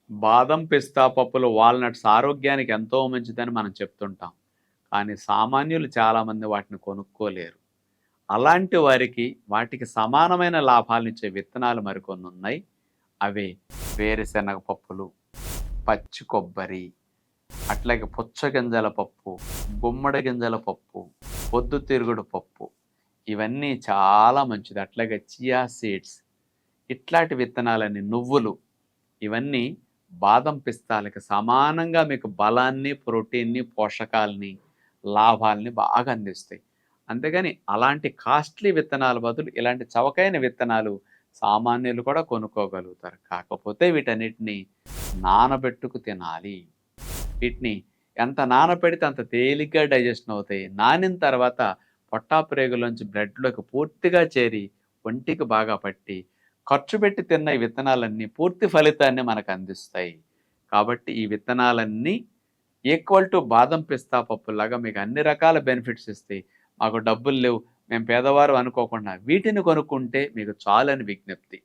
బాదం, పిస్తా పప్పులు, వాల్‌నట్స్ ఆరోగ్యానికి ఎంతో మంచిదని మనం చెప్తుంటాం. కానీ సామాన్యులు చాలామంది వాటిని కొనుక్కోలేరు. అలాంటి వారికి వాటికి సమానమైన లాభాలనిచ్చే విత్తనాలు మరికొన్నున్నాయి. అవే వేరుశనగ పప్పులు, పచ్చి కొబ్బరి, అట్లాగే పుచ్చగింజల పప్పు, గుమ్మడి గింజల పప్పు, పొద్దుతిరుగుడు పప్పు. ఇవన్నీ చాలా మంచిది. అట్లాగే చియా సీడ్స్, ఇట్లాంటి విత్తనాలన్నీ, నువ్వులు, ఇవన్నీ బాదం, పిస్తాలకి సమానంగా మీకు బలాన్ని, ప్రోటీన్‌ని, పోషకాల్ని, లాభాల్ని బాగా అందిస్తాయి. అంతేగాని అలాంటి కాస్ట్‌లీ విత్తనాల బదులు ఇలాంటి చవకైన విత్తనాలు సామాన్యులు కూడా కొనుక్కోగలుగుతారు. కాకపోతే వీటన్నిటిని నానబెట్టుకు తినాలి. వీటిని ఎంత నానపెడితే అంత తేలిగ్గా డైజెషన్ అవుతాయి. నానిన తర్వాత పొట్టాప్రేగులోంచి బ్లడ్‌లోకి పూర్తిగా చేరి ఒంటికి బాగా పట్టి, ఖర్చు పెట్టి తిన్న ఈ విత్తనాలన్నీ పూర్తి ఫలితాన్ని మనకు అందిస్తాయి. కాబట్టి ఈ విత్తనాలన్నీ ఈక్వల్ టు బాదం, పిస్తా పప్పులాగా మీకు అన్ని రకాల బెనిఫిట్స్ ఇస్తాయి. మాకు డబ్బులు లేవు, మేము పేదవారు అనుకోకుండా వీటిని కొనుక్కుంటే మీకు చాలని విజ్ఞప్తి.